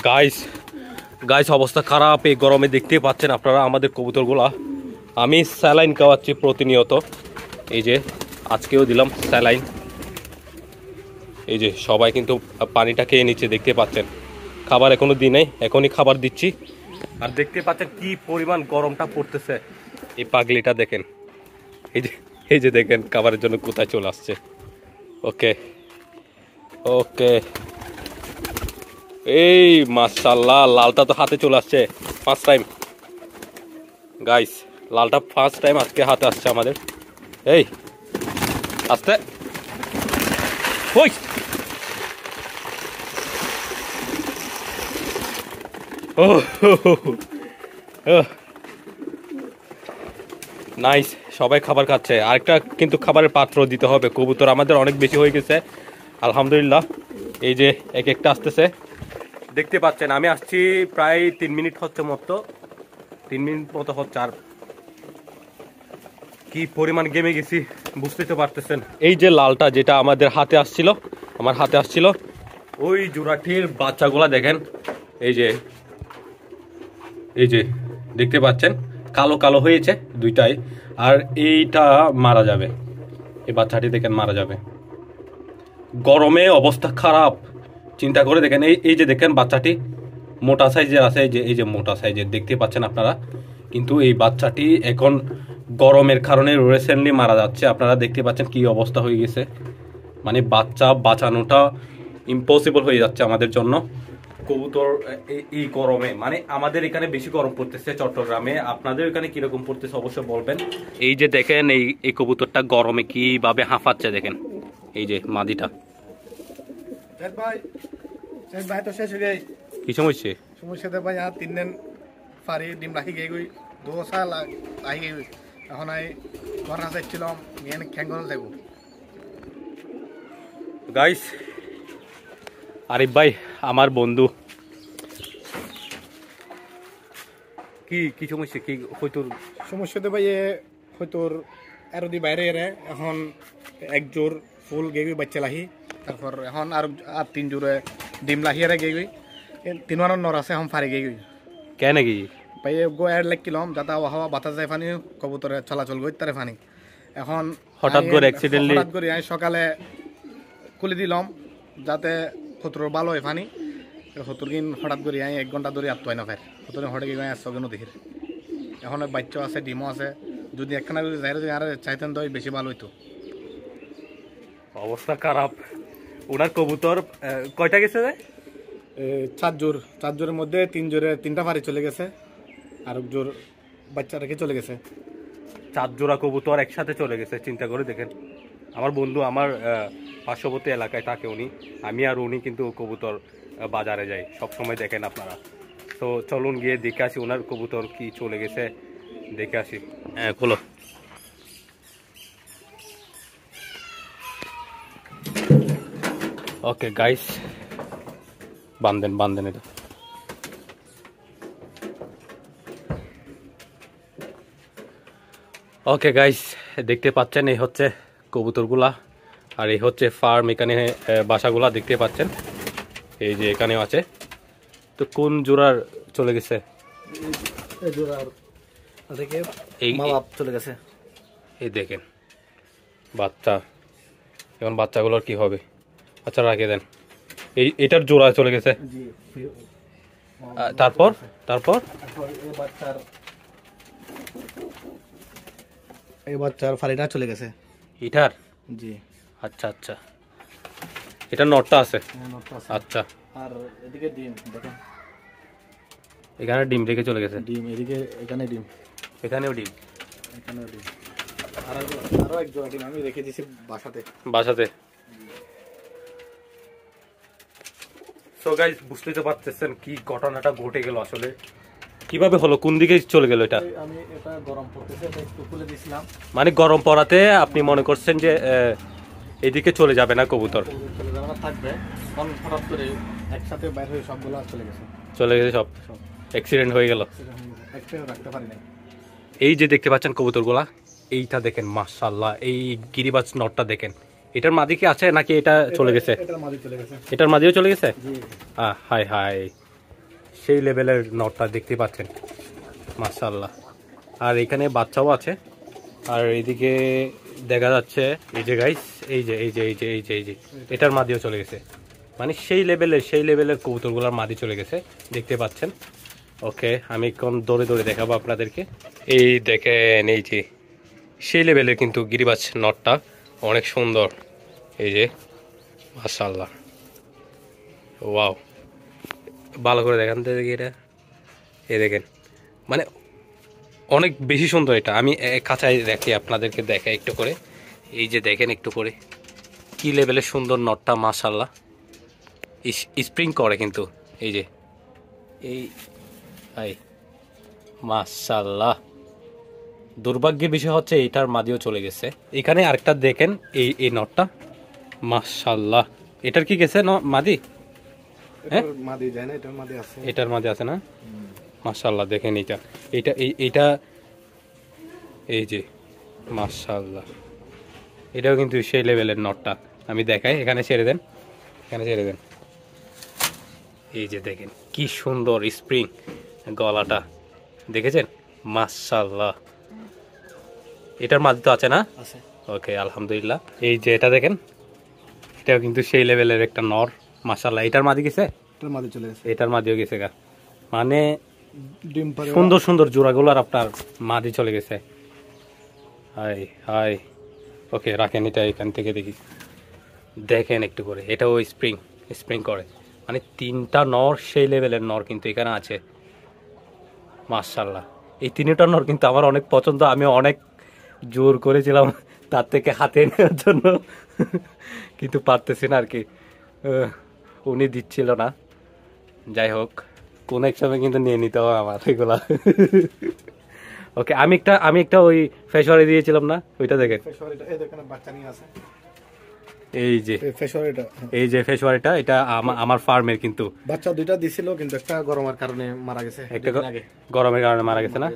Guys guys অবস্থা খারাপ, এই গরমে দেখতে পাচ্ছেন আপনারা আমাদের কবুতরগুলা। আমি স্যালাইন খাওয়াচ্ছি প্রতিনিয়ত, এই যে আজকেও দিলাম স্যালাইন। এই যে সবাই কিন্তু পানিটা খেয়ে নিচ্ছে, দেখতে পাচ্ছেন। খাবার এখনো দিই নাই, এখনই খাবার দিচ্ছি। আর দেখতে পাচ্ছেন কি পরিমাণ গরমটা পড়তেছে। এই পাগলিটা দেখেন, এই যে দেখেন খাবারের জন্য কোথায় চলে আসছে। ওকে ওকে, এই মাশাআল্লাহ, লালটা তো হাতে চলে আসছে ফার্স্ট টাইম। গাইস লালটা ফার্স্ট টাইম আজকে হাতে আসছে আমাদের। এই আস্তে, ওই ও নাইস, সবাই খাবার খাচ্ছে। আরেকটা কিন্তু খাবারের পাত্র দিতে হবে, কবুতর আমাদের অনেক বেশি হয়ে গেছে আলহামদুলিল্লাহ। এই যে এক একটা আসতেছে, দেখতে পাচ্ছেন। আমি আসছি প্রায় 3 মিনিট হচ্ছে মতো, 3 মিনিট মতো হচ্ছে। আর কি পরিমাণ গেমে গেছি বুঝতেই তো পারতেছেন। এই যে লালটা যেটা আমাদের হাতে আসছিল, আমার হাতে আসছিল, ওই জোড়াটির বাচ্চাগুলা দেখেন। এই যে দেখতে পাচ্ছেন কালো কালো হয়েছে দুইটাই। আর এইটা মারা যাবে, এই বাচ্চাটি দেখেন মারা যাবে। গরমে অবস্থা খারাপ, চিন্তা করে দেখেন। এই যে দেখেন বাচ্চাটি মোটা সাইজের আছে, এই যে মোটা সাইজের দেখতে পাচ্ছেন আপনারা। কিন্তু এই বাচ্চাটি এখন গরমের কারণে রিসেন্টলি মারা যাচ্ছে। আপনারা দেখতে পাচ্ছেন কি অবস্থা হয়ে গেছে। মানে বাচ্চা বাঁচানোটা ইম্পসিবল হয়ে যাচ্ছে আমাদের জন্য। কবুতর এই গরমে, মানে আমাদের এখানে বেশি গরম পড়তেছে চট্টগ্রামে, আপনাদের এখানে কিরকম পড়তেছে অবশ্যই বলবেন। এই যে দেখেন এই কবুতরটা গরমে কিভাবে হাঁফাচ্ছে দেখেন। এই যে মাদিটা ভাই তো শেষ হয়ে কি সমস্যা সমস্যাতে ভাই আর 3 দিন ফারি ডিম রাখি গিয়ে গই দোসা লাহি গই। এখন আই ঘর আসছিলাম মেন খ্যাঙ্গন যাবো। গাইস আরিফ ভাই আমার বন্ধু, কি সমস্যা, কি হয়তো সমস্যাতে ভাই হয়তো আর দি বাইরে এরে এখন এক জোর ফুল গেগি বাচ্চা লাহি, তারপর এখন আর 3 জোরে ডিম লাহি এরে গেগি। 3 মানের নর আছে এখন ফারি গেগি কেন নাকি ভাই গো এর লাগিলাম যাতে হাওয়া বাতাস যায় পানি কবুতরে চলাচল করি তারে পানি। এখন হঠাৎ করে অ্যাক্সিডেন্টলি হঠাৎ করে আমি সকালে খুলে দিলাম যাতে খতর ভালো হয় পানি। খতর দিন হঠাৎ করে আমি 1 ঘন্টা ধরে আত্মাই না ফের খতর হঠাৎ গিয়ে আসছো কেন দেখির। এখন বাচ্চা আছে, ডিমও আছে, যদি একখানা যদি যাই যদি আর চাইতেন তো বেশি ভালো হইতো। অবস্থা খারাপ। ওনার কবুতর কয়টা গেছে? 4 জোর, 4 জোরের মধ্যে 3 জোরে 3টা ফারি চলে গেছে, আর এক জোর বাচ্চা রেখে চলে গেছে। 4 জোড়া কবুতর একসাথে চলে গেছে, চিন্তা করে দেখেন। আমার বন্ধু আমার পার্শ্ববর্তী এলাকায় থাকে উনি, আমি আর উনি কিন্তু কবুতর বাজারে যাই সব সময়, দেখেন আপনারা। তো চলুন গিয়ে দেখে আসি ওনার কবুতর কি চলে গেছে, দেখে আসি। হ্যাঁ খোলো। ওকে গাইস, বান্ধেন এটা। ওকে গাইস, দেখতে পাচ্ছেন এই হচ্ছে কবুতরগুলা, আর এই হচ্ছে ফার্ম। এখানে বাসাগুলা দেখতে পাচ্ছেন, এই যে এখানেও আছে। তো কোন জোড়ার চলে গেছে? এই জোড়ার থেকে মা বাপ চলে গেছে। এই দেখেন বাচ্চা, এখন বাচ্চাগুলোর কি হবে? আচ্ছা রাখে দেন। এটার জোড়া চলে গেছে। তারপর এই বাচ্চার ফালিটা চলে গেছে এটার। জি আচ্ছা, এটা নটটা আছে। আচ্ছা, আর এদিকে ডিম দেখেন, এখানে ডিম রেখে চলে গেছে। ডিম এদিকে, এখানে ডিম, এখানেও ডিম, এখানেও ডিম। আরো এক জোড়া ডিম আমি রেখে দিয়েছি বাসাতে। সো গাইস বুঝতেই তো পারতেছেন কি ঘটনাটা ঘটে গেল আসলে, কিভাবে হলো, কোন দিকে চলে গেল এটা? আমি এটা গরম পড়তেছে এটা একটু খুলে দিয়েছিলাম। মানে গরম পড়াতে আপনি মনে করছেন যে এদিকে চলে যাবে না কবুতর, চলে যাবে না, থাকবে। হঠাৎ করে একসাথে বাইরে হয়ে সবগুলো চলে গেছে, সব অ্যাক্সিডেন্ট হয়ে গেল। একটাও রাখতে পারি না। এই যে দেখতে পাচ্ছেন কবুতরগুলা, এইটা দেখেন মাশাআল্লাহ, এই গিরিবাজ নটটা দেখেন। এটার মাদি কি আছে নাকি এটা চলে গেছে? এটার মাদি চলে গেছে। এটার মাদিও চলে গেছে? জি। হাই সেই লেভেলের নটটা দেখতে পাচ্ছেন মাশাআল্লাহ। আর এখানে বাচ্চাও আছে। আর এইদিকে দেখা যাচ্ছে এই যে গাইস, এই যে এই যে এই যে এই যে এই যে এটার মাদিও চলে গেছে। মানে সেই লেভেলের কবুতরগুলোর মাদি চলে গেছে, দেখতে পাচ্ছেন। ওকে, আমি কোন দৌড়ে দৌড়ে দেখাবো আপনাদেরকে। এই দেখেন, এই যে সেই লেভেলের কিন্তু গিরিবাজ নটটা অনেক সুন্দর। এই যে মাশাআল্লাহ, ওয়াও, ভালো করে দেখান তো দেখি এটা। এই দেখেন, মানে অনেক বেশি সুন্দর এটা। আমি কাছায় দেখি, আপনাদেরকে দেখাই একটু করে। এই যে দেখেন একটু করে কি লেভেলের সুন্দর নটটা মাশাআল্লাহ। স্প্রিং করে কিন্তু এই যে এই মাশাআল্লাহ। দুর্ভাগ্যের বিষয় হচ্ছে এইটার মাদিও চলে গেছে। এখানে আরেকটা দেখেন, এই নটটা মাশাআল্লাহ। এটার কি গেছে মাদি? হ্যাঁ, মাদি যায় না, এটার মাদি আছে। এটার মাদি আছে না? মাশাআল্লাহ, দেখেন এইটা এই যে মাশাআল্লাহ, এটাও কিন্তু সেই লেভেলের নটটা। আমি দেখাই, এখানে ছেড়ে দেন, এখানে ছেড়ে দেন। এই যে দেখেন কি সুন্দর স্প্রিং গলাটা, দেখেছেন মাশাআল্লাহ। এটার মাদি তো আছে না? আছে। ওকে, আলহামদুলিল্লাহ। এই যে এটা দেখেন, এটাও কিন্তু সেই লেভেলের একটা নর মাশাআল্লাহ। এটার মাদি গেছে, এটার মাদি চলে গেছে, এটার মাদিও গেছে গা। মানে ডিম পারে সুন্দর সুন্দর জোড়াগুলোর আপনার মাদি চলে গেছে। হাই হাই, ওকে রাখেন এটা এখান থেকে দেখি, দেখেন একটু করে। এটাও স্প্রিং করে। মানে 3টা নর সেই লেভেলের নর কিন্তু এখানে আছে মাশাআল্লাহ। এই 3টা নর কিন্তু আমার অনেক পছন্দ। আমি অনেক জোর করেছিলাম তার থেকে হাতে নেওয়ার জন্য, কিন্তু পারতেছি না আর কি, উনি দিচ্ছিল না। যাই হোক, কোন এক সময় কিন্তু নিয়ে নিতে হবে আমার এগুলা। ওকে, আমি একটা ওই ফেশওয়ারি দিয়েছিলাম না, ওইটা দেখেন। এই যে ফেশওয়ারিটা, এটা আমার ফার্মের কিন্তু বাচ্চা 2টা দিছিল, কিন্তু একটা গরমের কারণে মারা গেছে। একটা গরমের কারণে মারা গেছে না?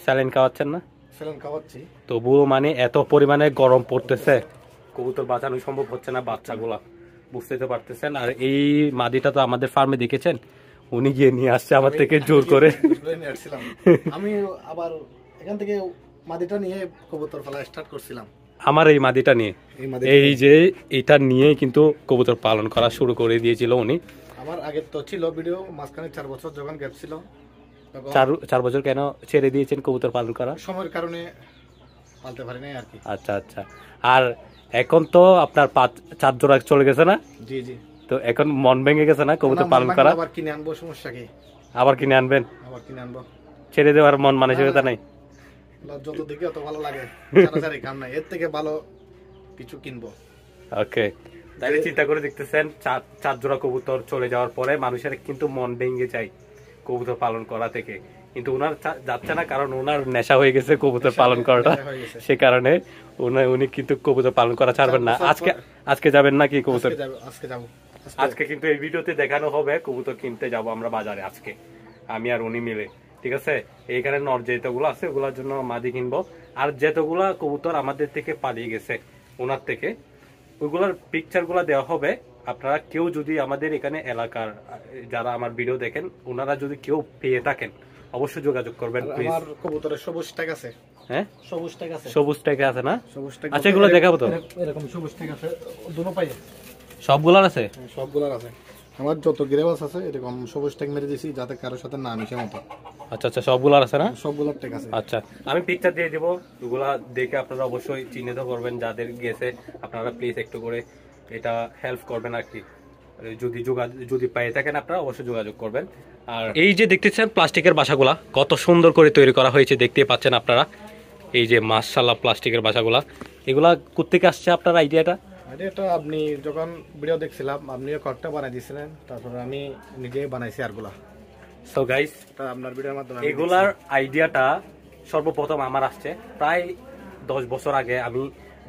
স্যালাইন খাওয়াচ্ছেন না? স্যালাইন খাওয়াচ্ছি। তবুও মানে এত পরিমাণে গরম পড়তেছে, কবুতর বাঁচানো সম্ভব হচ্ছে না বাচ্চাগুলা, বুঝতে তো পারতেছেন। আর এই মাদিটা তো আমাদের ফার্মে দেখেছেন, উনি গিয়ে নিয়ে আসছে আমার থেকে জোর করে। আমি আবার এখান থেকে মাদিটা নিয়ে কবুতর ফেলা স্টার্ট করছিলাম। আমার এই মাদিটা নিয়ে, এই যে এটা নিয়ে কিন্তু কবুতর পালন করা শুরু করে দিয়েছিল উনি। আমার আগে তো ছিল ভিডিও, মাঝখানে 4 বছর যখন গ্যাপ ছিল। 4 বছর কেন ছেড়ে দিয়েছেন কবুতর পালন করা? সময়ের কারণে পালতে পারি নাই আর কি। আচ্ছা আচ্ছা। আর এখন তো আপনার 4 জোড়া চলে গেছে না? জি জি। তো এখন মন ভেঙে গেছে না কবুতর পালন করা? আবার কিনে আনবো, সমস্যা কি? আবার কিনে আনবেন? আবার কিনে আনবো। ছেড়ে দেওয়ার মন মানসিকতা নাই? যত দেখি অত ভালো লাগে, সারাসারি কাম নাই, এর থেকে ভালো কিছু কিনবো। ওকে, তাইলে চিন্তা করে দেখতেছেন, 4 জোড়া কবুতর চলে যাওয়ার পরে মানুষের কিন্তু মন ভেঙে যায় কবুতর পালন করা থেকে, কিন্তু ওনার যাচ্ছে না, কারণ ওনার নেশা হয়ে গেছে কবুতর পালন করাটা। সে কারণে উনি কিন্তু কবুতর পালন করা ছাড়বেন না। আজকে যাবেন নাকি কবুতর? আজকে যাবো। আজকে কিন্তু এই ভিডিওতে দেখানো হবে কবুতর কিনতে যাব আমরা বাজারে আজকে, আমি আর উনি মিলে, ঠিক আছে? এইখানে নর যেতগুলো আছে ওগুলোর জন্য মাদি কিনবো। আর যেতগুলা কবুতর আমাদের থেকে পালিয়ে গেছে ওনার থেকে, ওইগুলার পিকচার গুলা দেওয়া হবে। আপনারা কেউ যদি আমাদের এখানে এলাকার যারা আমার ভিডিও দেখেন, ওনারা যদি কেউ পেয়ে থাকেন অবশ্যই যোগাযোগ করবেন। আমার কবুতরের সবুজ ট্যাগ আছে। হ্যাঁ, সবুজ ট্যাগ আছে। সবুজ ট্যাগ আছে না? সবুজ ট্যাগ। আচ্ছা, এগুলো দেখাবো তো। এরকম সবুজ ট্যাগ আছে দুনো পায়ে। সবগুলার আছে? সবগুলার আছে। আমার যত গিরেবাস আছে এরকম সবুজ ট্যাগ মেরে দিয়েছি, যাতে কারোর সাথে না মিশে মতো। আচ্ছা আচ্ছা, সবগুলার আছে না? সবগুলার ট্যাগ আছে। আচ্ছা, আমি পিকচার দিয়ে দেবো, ওগুলা দেখে আপনারা অবশ্যই চিহ্নিত করবেন যাদের গেছে। আপনারা প্লিজ একটু করে এটা হেল্প করবেন আর কি, যদি পেয়ে থাকেন আপনারা অবশ্যই যোগাযোগ করবেন। আর এই যে দেখতেছেন প্লাস্টিকের বাসাগুলা কত সুন্দর করে তৈরি করা হয়েছে, দেখতে পাচ্ছেন আপনারা। এই যে মাশাআল্লাহ প্লাস্টিকের বাসাগুলা, এগুলা কোত্থেকে আসছে আপনার আইডিয়াটা? এটা আপনি যখন ভিডিও দেখছিলাম, আপনিও ঘরটা বানাই দিয়েছিলেন, তারপর আমি নিজেই বানাইছি আরগুলা। সো গাইস, আপনার ভিডিওর মাধ্যমে এগুলার আইডিয়াটা সর্বপ্রথম আমার আসছে প্রায় 10 বছর আগে। আমি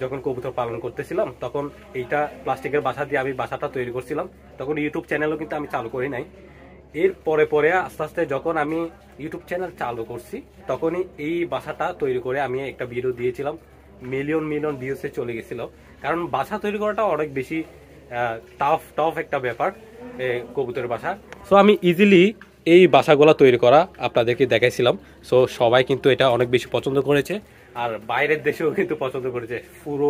যখন কবুতর পালন করতেছিলাম তখন এইটা প্লাস্টিকের বাসা দিয়ে আমি বাসাটা তৈরি করছিলাম। তখন ইউটিউব চ্যানেলও কিন্তু আমি চালু করি নাই। এর পরে আস্তে আস্তে যখন আমি ইউটিউব চ্যানেল চালু করছি, তখনই এই বাসাটা তৈরি করে আমি একটা ভিডিও দিয়েছিলাম, মিলিয়ন ভিউসে চলে গেছিল। কারণ বাসা তৈরি করাটা অনেক বেশি টাফ একটা ব্যাপার, কবুতরের বাসা। সো আমি ইজিলি এই বাসাগুলো তৈরি করা আপনাদেরকে দেখাইছিলাম। সো সবাই কিন্তু এটা অনেক বেশি পছন্দ করেছে, আর বাইরের দেশেও কিন্তু পছন্দ করেছে। পুরো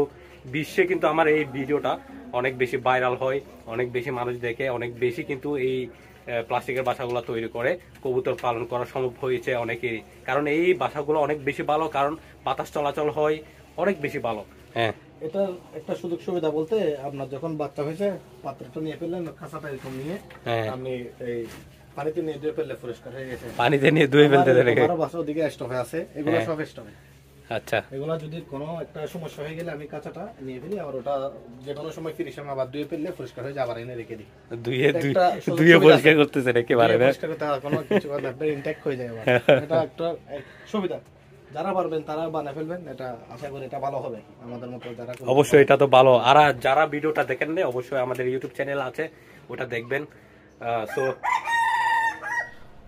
বিশ্বে কিন্তু আমার এই ভিডিওটা অনেক বেশি ভাইরাল হয়, অনেক বেশি মানুষ দেখে, অনেক বেশি কিন্তু এই প্লাস্টিকের বাসাগুলো তৈরি করে কবুতর পালন করা সম্ভব হয়েছে অনেকেরই। কারণ এই বাসাগুলো অনেক বেশি ভালো, কারণ বাতাস চলাচল হয়, অনেক বেশি ভালো। হ্যাঁ, এটার একটা সুযোগ সুবিধা বলতে আপনার যখন বাচ্চা হয়েছে পাত্রটা নিয়ে ফেললেন, খাঁচাটা এরকম নিয়ে আপনি এই পানিতে নিয়ে ধুয়ে ফেললে পরিষ্কার হয়ে গেছে। পানিতে নিয়ে ধুয়ে ফেলতে দেন। আরো বাসার ওদিকে স্টপে আছে, এগুলো সব স্টপে। আচ্ছা, এগুলা যদি কোনো একটা সমস্যা হয়ে গেলে আমি কাঁচাটা নিয়ে ফেলি, আর ওটা যে কোনো সময় ফিরে সময় আবার ধুয়ে ফেললে পরিষ্কার হয়ে যায়, আবার এনে রেখে দিই। ধুয়ে পরিষ্কার করতেছেন একেবারে, পরিষ্কার করতে আর কোনো কিছু আপনার ইনট্যাক্ট হয়ে যায়। এটা একটা সুবিধা, যারা পারবেন তারা বানিয়ে ফেলবেন। এটা আশা করি এটা ভালো হবে আমাদের মতো যারা। অবশ্যই এটা তো ভালো। আর যারা ভিডিওটা দেখেন না, অবশ্যই আমাদের ইউটিউব চ্যানেল আছে, ওটা দেখবেন। সো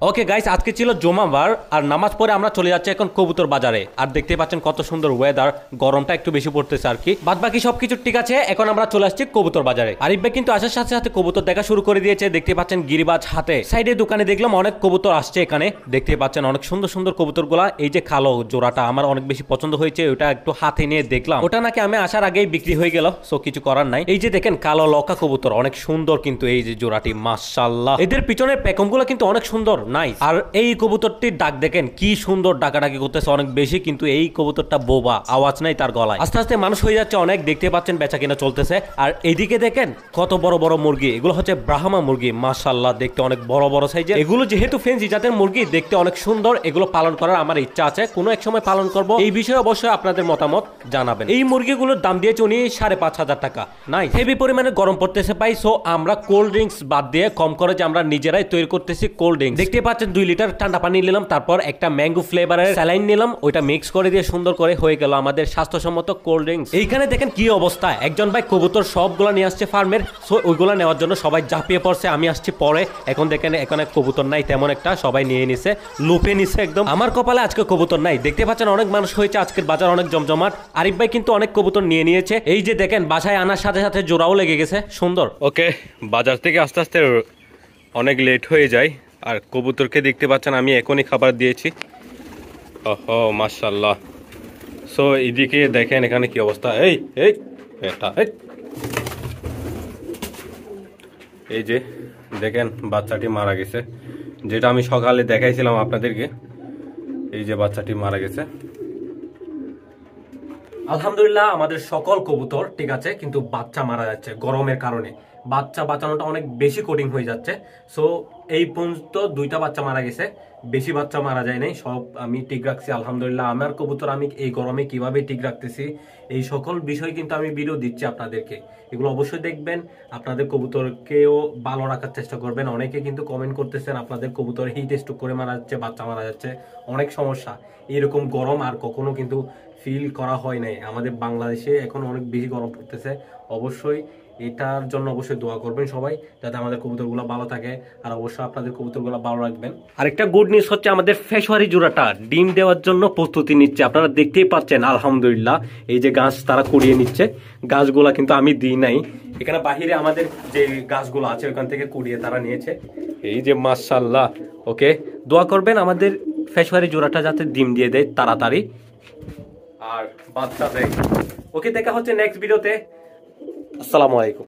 ওকে গাইস, আজকে ছিল জুমাবার, আর নামাজ পড়ে আমরা চলে যাচ্ছি এখন কবুতর বাজারে। আর দেখতে পাচ্ছেন কত সুন্দর ওয়েদার, গরমটা একটু বেশি পড়তেছে আর কি, বাদ বাকি সবকিছু ঠিক আছে। এখন আমরা চলে আসছি কবুতর বাজারে। আরিফ ভাই কিন্তু আসার সাথে সাথে কবুতর দেখা শুরু করে দিয়েছে। দেখতে পাচ্ছেন গিরিবাজ হাতে, সাইডে দোকানে দেখলাম অনেক কবুতর আসছে এখানে। দেখতে পাচ্ছেন অনেক সুন্দর সুন্দর কবুতর গুলা। এই যে কালো জোড়াটা আমার অনেক বেশি পছন্দ হয়েছে, ওটা একটু হাতে নিয়ে দেখলাম, ওটা নাকি আমি আসার আগেই বিক্রি হয়ে গেল। সো কিছু করার নাই। এই যে দেখেন কালো লকা কবুতর, অনেক সুন্দর কিন্তু এই যে জোড়াটি, মাশাআল্লাহ। এদের পিছনের পেখম গুলো কিন্তু অনেক সুন্দর, নাইস। আর এই কবুতরটির ডাক দেখেন কি সুন্দর, ডাকাডাকি করতেছে অনেক বেশি, কিন্তু এই কবুতরটা বোবা, আওয়াজ নাই তার গলায়। আস্তে আস্তে মানুষ হয়ে যাচ্ছে অনেক, দেখতে পাচ্ছেন বেচা কিনা চলতেছে। আর এইদিকে দেখেন কত বড় বড় মুরগি, এগুলো হচ্ছে ব্রাহ্মা মুরগি, মাশাআল্লাহ দেখতে অনেক বড় বড় সাইজের। এগুলো যেহেতু ফেন্সি জাতের মুরগি, দেখতে অনেক সুন্দর, এগুলো পালন করার আমার ইচ্ছা আছে, কোনো এক সময় পালন করব। এই বিষয়ে অবশ্যই আপনাদের মতামত জানাবেন। এই মুরগিগুলোর দাম দিয়েছে উনি 5,500 টাকা। নাই হেভি পরিমাণে গরম পড়তেছে পাই, সো আমরা কোল্ড ড্রিঙ্কস বাদ দিয়ে কম করে যে আমরা নিজেরাই তৈরি করতেছি কোল্ড ড্রিঙ্কস। দেখতে পাচ্ছেন 2 লিটার ঠান্ডা পানি নিলাম, তারপর একটা ম্যাঙ্গো ফ্লেভারের স্যালাইন নিলাম, ওইটা মিক্স করে দিয়ে সুন্দর করে হয়ে গেল আমাদের স্বাস্থ্যসম্মত কোল্ড ড্রিঙ্কস। এইখানে দেখেন কি অবস্থা, একজন ভাই কবুতর সবগুলা নিয়ে আসছে ফার্মের, সো ওইগুলা নেওয়ার জন্য সবাই ঝাঁপিয়ে পড়ছে। আমি আসছি পরে, এখন দেখেন এখানে কবুতর নাই তেমন একটা, সবাই নিয়ে নিছে, লুপে নিছে একদম। আমার কপালে আজকে কবুতর নাই। দেখতে পাচ্ছেন অনেক মানুষ হয়েছে, আজকের বাজার অনেক জমজমাট। আরিফ ভাই কিন্তু অনেক কবুতর নিয়ে নিয়েছে। এই যে দেখেন বাসায় আনার সাথে সাথে জোড়াও লেগে গেছে, সুন্দর। ওকে, বাজার থেকে আস্তে আস্তে অনেক লেট হয়ে যায়। আর কবুতরকে দেখতে পাচ্ছেন আমি এখনই খাবার দিয়েছি। ওহো মাশাআল্লাহ। সো এদিকে দেখেন এখানে কি অবস্থা। এই এই এটা এই যে দেখেন বাচ্চাটি মারা গেছে, যেটা আমি সকালে দেখাইছিলাম আপনাদেরকে। এই যে বাচ্চাটি মারা গেছে। আলহামদুলিল্লাহ আমাদের সকল কবুতর ঠিক আছে, কিন্তু বাচ্চা মারা যাচ্ছে গরমের কারণে। বাচ্চা বাঁচানোটা অনেক বেশি কঠিন হয়ে যাচ্ছে। সো এই পর্যন্ত 2টা বাচ্চা মারা গেছে, বেশি বাচ্চা মারা যায় নাই, সব আমি ঠিক রাখছি আলহামদুলিল্লাহ। আমার কবুতর আমি এই গরমে কিভাবে ঠিক রাখতেছি, এই সকল বিষয় কিন্তু আমি ভিডিও দিচ্ছি আপনাদেরকে, এগুলো অবশ্যই দেখবেন। আপনাদের কবুতরকেও ভালো রাখার চেষ্টা করবেন। অনেকে কিন্তু কমেন্ট করতেছেন আপনাদের কবুতর হিট স্ট্রোক করে মারা যাচ্ছে, বাচ্চা মারা যাচ্ছে, অনেক সমস্যা। এরকম গরম আর কখনো কিন্তু ফিল করা হয় নাই। আমাদের বাংলাদেশে এখন অনেক বেশি গরম পড়তেছে। অবশ্যই এটার জন্য অবশ্যই দোয়া করবেন সবাই, যাতে আমাদের কবুতরগুলো ভালো থাকে। আর অবশ্যই আপনাদের কবুতরগুলো ভালো রাখবেন। আরেকটা গুড নিউজ হচ্ছে আমাদের ফেশওয়ারি জোড়াটা ডিম দেওয়ার জন্য প্রস্তুতি নিচ্ছে। আপনারা দেখতেই পাচ্ছেন আলহামদুলিল্লাহ, এই যে গাছ তারা কুড়িয়ে নিচ্ছে। গাছগুলা কিন্তু আমি দিই নাই, এখানে বাহিরে আমাদের যে গাছগুলো আছে ওখান থেকে কুড়িয়ে তারা নিয়েছে। এই যে মাশাআল্লাহ। ওকে, দোয়া করবেন আমাদের ফেশওয়ারি জোড়াটা যাতে ডিম দিয়ে দেয় তাড়াতাড়ি আর বাচ্চা দেয়। ওকে, দেখা হচ্ছে নেক্সট ভিডিওতে। আসসালামু আলাইকুম।